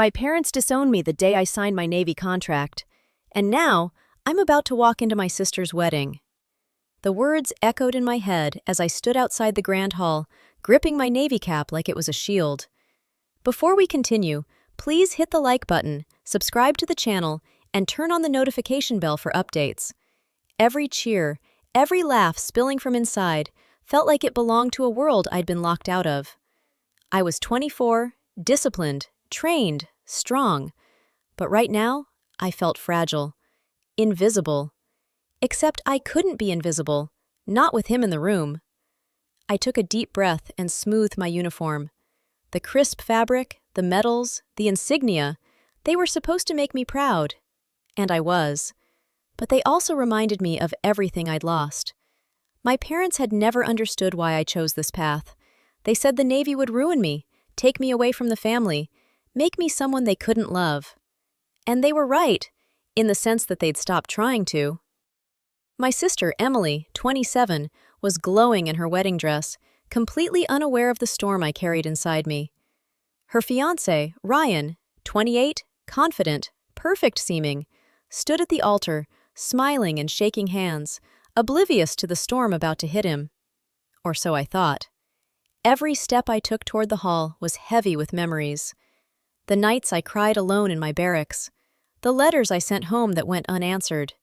My parents disowned me the day I signed my Navy contract, and now I'm about to walk into my sister's wedding. The words echoed in my head as I stood outside the grand hall, gripping my Navy cap like it was a shield. Before we continue, please hit the like button, subscribe to the channel, and turn on the notification bell for updates. Every cheer, every laugh spilling from inside felt like it belonged to a world I'd been locked out of. I was 24, disciplined, trained, strong. But right now, I felt fragile, invisible. Except I couldn't be invisible, not with him in the room. I took a deep breath and smoothed my uniform. The crisp fabric, the medals, the insignia, they were supposed to make me proud. And I was. But they also reminded me of everything I'd lost. My parents had never understood why I chose this path. They said the Navy would ruin me, take me away from the family, make me someone they couldn't love. And they were right, in the sense that they'd stopped trying to. My sister, Emily, 27, was glowing in her wedding dress, completely unaware of the storm I carried inside me. Her fiancé, Ryan, 28, confident, perfect seeming, stood at the altar, smiling and shaking hands, oblivious to the storm about to hit him. Or so I thought. Every step I took toward the hall was heavy with memories. The nights I cried alone in my barracks, the letters I sent home that went unanswered,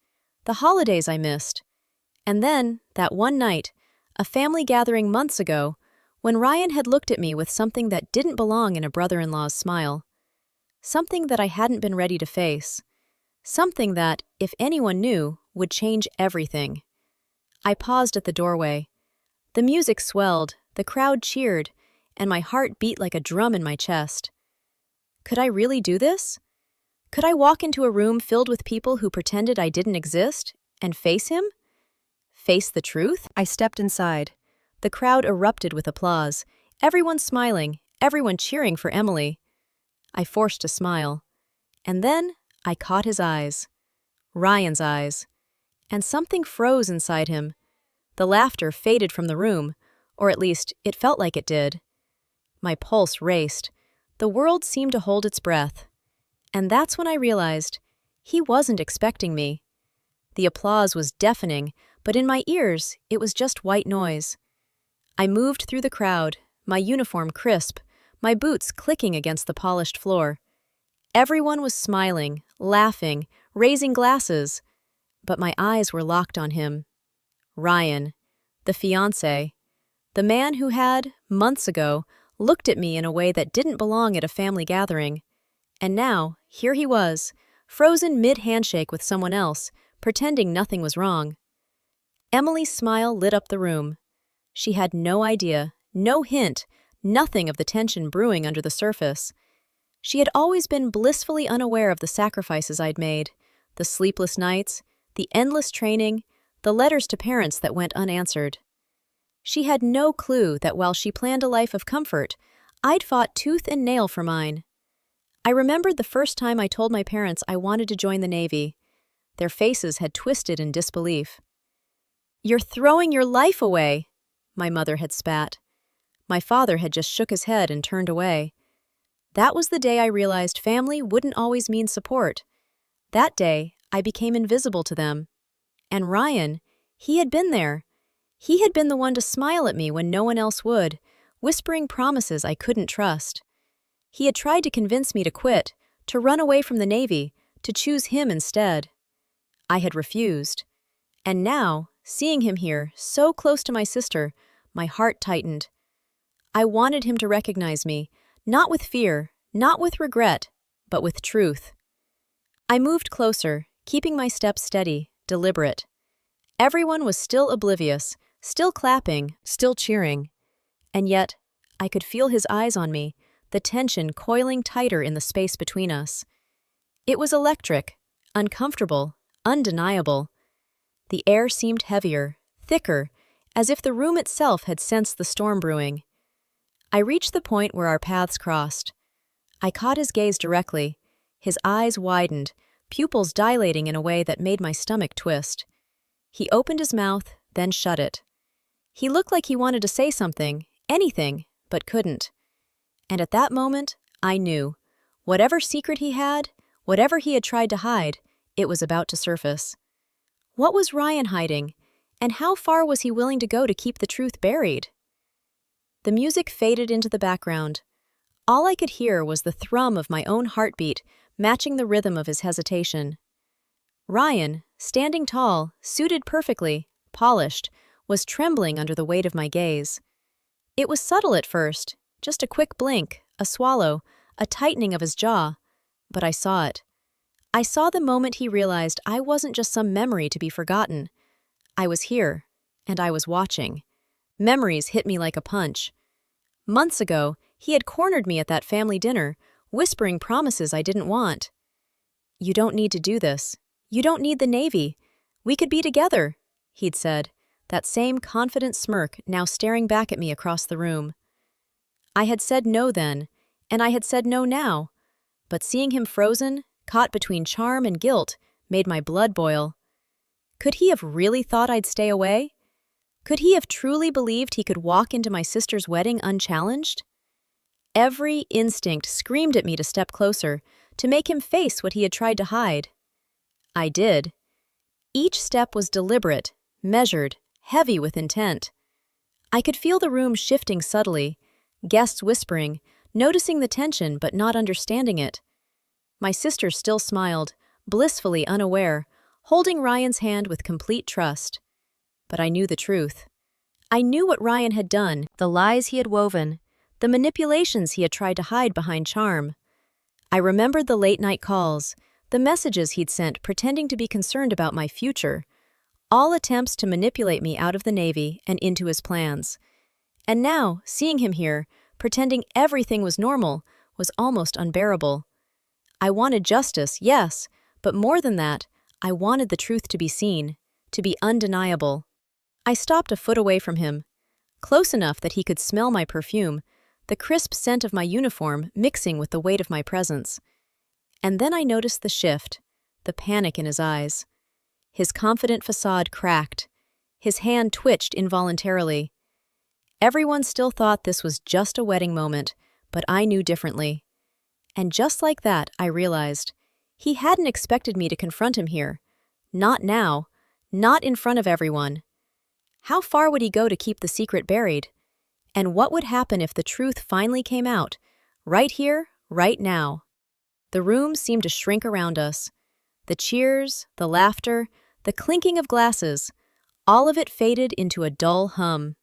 the holidays I missed. And then, that one night, a family gathering months ago, when Ryan had looked at me with something that didn't belong in a brother-in-law's smile. Something that I hadn't been ready to face. Something that, if anyone knew, would change everything. I paused at the doorway. The music swelled, the crowd cheered, and my heart beat like a drum in my chest. Could I really do this? Could I walk into a room filled with people who pretended I didn't exist, and face him? Face the truth? I stepped inside. The crowd erupted with applause, everyone smiling, everyone cheering for Emily. I forced a smile. And then I caught his eyes. Ryan's eyes. And something froze inside him. The laughter faded from the room, or at least it felt like it did. My pulse raced. The world seemed to hold its breath. And that's when I realized he wasn't expecting me. The applause was deafening, but in my ears it was just white noise. I moved through the crowd, my uniform crisp, my boots clicking against the polished floor. Everyone was smiling, laughing, raising glasses, but my eyes were locked on him. Ryan, the fiancé, the man who had, months ago, looked at me in a way that didn't belong at a family gathering. And now, here he was, frozen mid-handshake with someone else, pretending nothing was wrong. Emily's smile lit up the room. She had no idea, no hint, nothing of the tension brewing under the surface. She had always been blissfully unaware of the sacrifices I'd made, the sleepless nights, the endless training, the letters to parents that went unanswered. She had no clue that while she planned a life of comfort, I'd fought tooth and nail for mine. I remembered the first time I told my parents I wanted to join the Navy. Their faces had twisted in disbelief. "You're throwing your life away," my mother had spat. My father had just shook his head and turned away. That was the day I realized family wouldn't always mean support. That day, I became invisible to them. And Ryan, he had been there. He had been the one to smile at me when no one else would, whispering promises I couldn't trust. He had tried to convince me to quit, to run away from the Navy, to choose him instead. I had refused. And now, seeing him here, so close to my sister, my heart tightened. I wanted him to recognize me, not with fear, not with regret, but with truth. I moved closer, keeping my steps steady, deliberate. Everyone was still oblivious, still clapping, still cheering. And yet, I could feel his eyes on me, the tension coiling tighter in the space between us. It was electric, uncomfortable, undeniable. The air seemed heavier, thicker, as if the room itself had sensed the storm brewing. I reached the point where our paths crossed. I caught his gaze directly. His eyes widened, pupils dilating in a way that made my stomach twist. He opened his mouth, then shut it. He looked like he wanted to say something, anything, but couldn't. And at that moment, I knew. Whatever secret he had, whatever he had tried to hide, it was about to surface. What was Ryan hiding, and how far was he willing to go to keep the truth buried? The music faded into the background. All I could hear was the thrum of my own heartbeat, matching the rhythm of his hesitation. Ryan, standing tall, suited perfectly, polished, was trembling under the weight of my gaze. It was subtle at first, just a quick blink, a swallow, a tightening of his jaw, but I saw it. I saw the moment he realized I wasn't just some memory to be forgotten. I was here, and I was watching. Memories hit me like a punch. Months ago, he had cornered me at that family dinner, whispering promises I didn't want. "You don't need to do this. You don't need the Navy. We could be together," he'd said, that same confident smirk now staring back at me across the room. I had said no then, and I had said no now, but seeing him frozen, caught between charm and guilt, made my blood boil. Could he have really thought I'd stay away? Could he have truly believed he could walk into my sister's wedding unchallenged? Every instinct screamed at me to step closer, to make him face what he had tried to hide. I did. Each step was deliberate, measured, heavy with intent. I could feel the room shifting subtly, guests whispering, noticing the tension but not understanding it. My sister still smiled, blissfully unaware, holding Ryan's hand with complete trust. But I knew the truth. I knew what Ryan had done, the lies he had woven, the manipulations he had tried to hide behind charm. I remembered the late-night calls, the messages he'd sent pretending to be concerned about my future, all attempts to manipulate me out of the Navy and into his plans. And now, seeing him here, pretending everything was normal, was almost unbearable. I wanted justice, yes, but more than that, I wanted the truth to be seen, to be undeniable. I stopped a foot away from him, close enough that he could smell my perfume, the crisp scent of my uniform mixing with the weight of my presence. And then I noticed the shift, the panic in his eyes. His confident facade cracked. His hand twitched involuntarily. Everyone still thought this was just a wedding moment, but I knew differently. And just like that, I realized, he hadn't expected me to confront him here. Not now. Not in front of everyone. How far would he go to keep the secret buried? And what would happen if the truth finally came out, right here, right now? The room seemed to shrink around us. The cheers, the laughter, the clinking of glasses, all of it faded into a dull hum.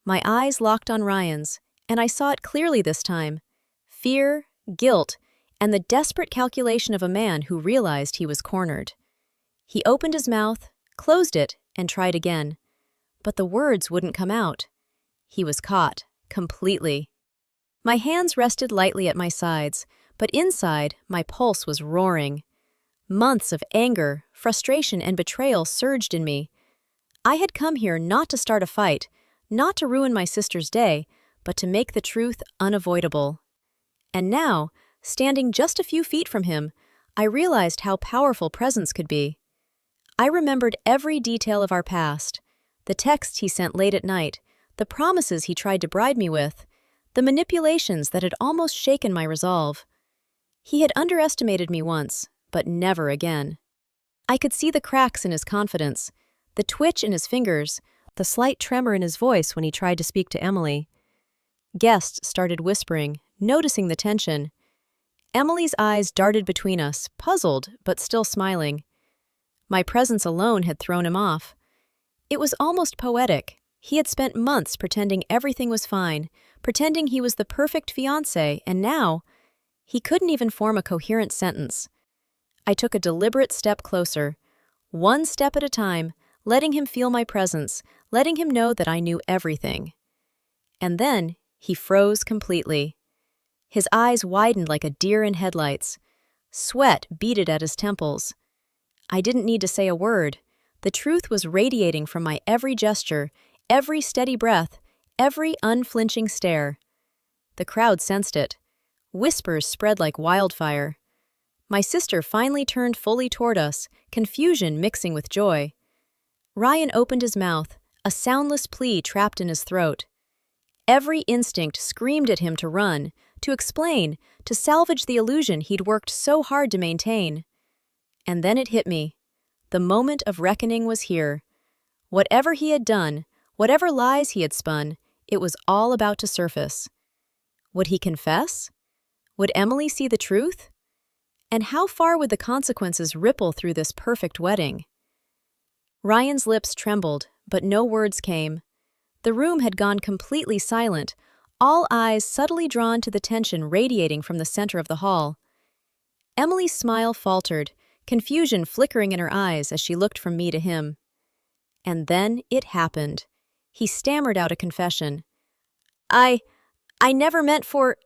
My eyes locked on Ryan's, and I saw it clearly this time. Fear, guilt, and the desperate calculation of a man who realized he was cornered. He opened his mouth, closed it, and tried again. But the words wouldn't come out. He was caught, completely. My hands rested lightly at my sides, but inside, my pulse was roaring. Months of anger, frustration, and betrayal surged in me. I had come here not to start a fight, not to ruin my sister's day, but to make the truth unavoidable. And now, standing just a few feet from him, I realized how powerful presence could be. I remembered every detail of our past, the texts he sent late at night, the promises he tried to bribe me with, the manipulations that had almost shaken my resolve. He had underestimated me once, but never again. I could see the cracks in his confidence, the twitch in his fingers, the slight tremor in his voice when he tried to speak to Emily. Guests started whispering, noticing the tension. Emily's eyes darted between us, puzzled but still smiling. My presence alone had thrown him off. It was almost poetic. He had spent months pretending everything was fine, pretending he was the perfect fiancé, and now, he couldn't even form a coherent sentence. I took a deliberate step closer, one step at a time, letting him feel my presence, letting him know that I knew everything. And then, he froze completely. His eyes widened like a deer in headlights. Sweat beaded at his temples. I didn't need to say a word. The truth was radiating from my every gesture, every steady breath, every unflinching stare. The crowd sensed it. Whispers spread like wildfire. My sister finally turned fully toward us, confusion mixing with joy. Ryan opened his mouth, a soundless plea trapped in his throat. Every instinct screamed at him to run, to explain, to salvage the illusion he'd worked so hard to maintain. And then it hit me. The moment of reckoning was here. Whatever he had done, whatever lies he had spun, it was all about to surface. Would he confess? Would Emily see the truth? And how far would the consequences ripple through this perfect wedding? Ryan's lips trembled, but no words came. The room had gone completely silent, all eyes subtly drawn to the tension radiating from the center of the hall. Emily's smile faltered, confusion flickering in her eyes as she looked from me to him. And then it happened. He stammered out a confession. I never meant for...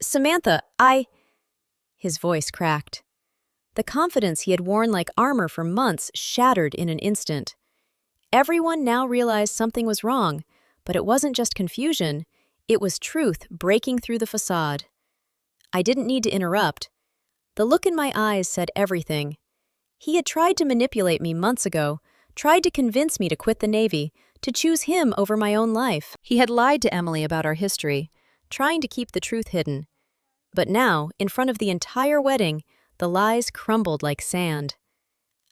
Samantha, His voice cracked. The confidence he had worn like armor for months shattered in an instant. Everyone now realized something was wrong, but it wasn't just confusion, it was truth breaking through the facade. I didn't need to interrupt. The look in my eyes said everything. He had tried to manipulate me months ago, tried to convince me to quit the Navy, to choose him over my own life. He had lied to Emily about our history, trying to keep the truth hidden. But now, in front of the entire wedding, the lies crumbled like sand.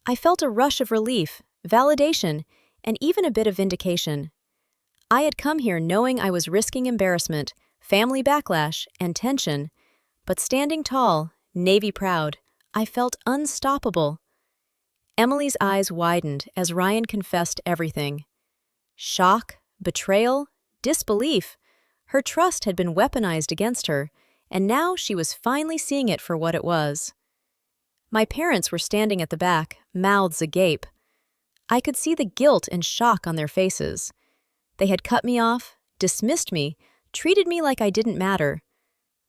I felt a rush of relief, validation, and even a bit of vindication. I had come here knowing I was risking embarrassment, family backlash, and tension, but standing tall, Navy proud, I felt unstoppable. Emily's eyes widened as Ryan confessed everything. Shock, betrayal, disbelief. Her trust had been weaponized against her, and now she was finally seeing it for what it was. My parents were standing at the back, mouths agape. I could see the guilt and shock on their faces. They had cut me off, dismissed me, treated me like I didn't matter.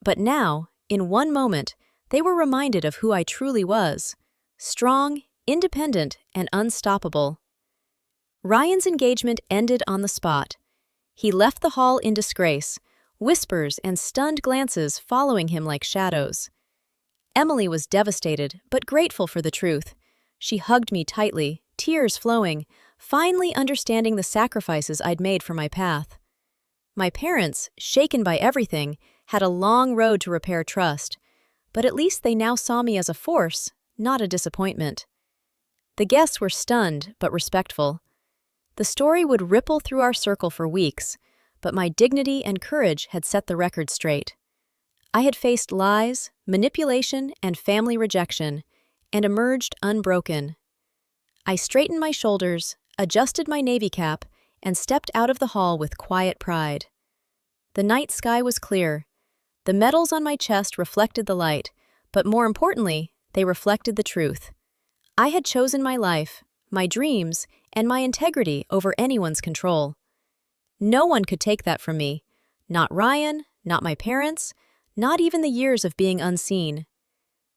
But now, in one moment, they were reminded of who I truly was. Strong, independent, and unstoppable. Ryan's engagement ended on the spot. He left the hall in disgrace, whispers and stunned glances following him like shadows. Emily was devastated, but grateful for the truth. She hugged me tightly, tears flowing, finally understanding the sacrifices I'd made for my path. My parents, shaken by everything, had a long road to repair trust, but at least they now saw me as a force, not a disappointment. The guests were stunned, but respectful. The story would ripple through our circle for weeks, but my dignity and courage had set the record straight. I had faced lies, manipulation, and family rejection, and emerged unbroken. I straightened my shoulders, adjusted my Navy cap, and stepped out of the hall with quiet pride. The night sky was clear. The medals on my chest reflected the light, but more importantly, they reflected the truth. I had chosen my life, my dreams, and my integrity over anyone's control. No one could take that from me. Not Ryan, not my parents, not even the years of being unseen.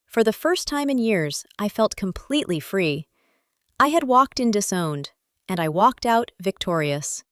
For the first time in years, I felt completely free. I had walked in disowned, and I walked out victorious.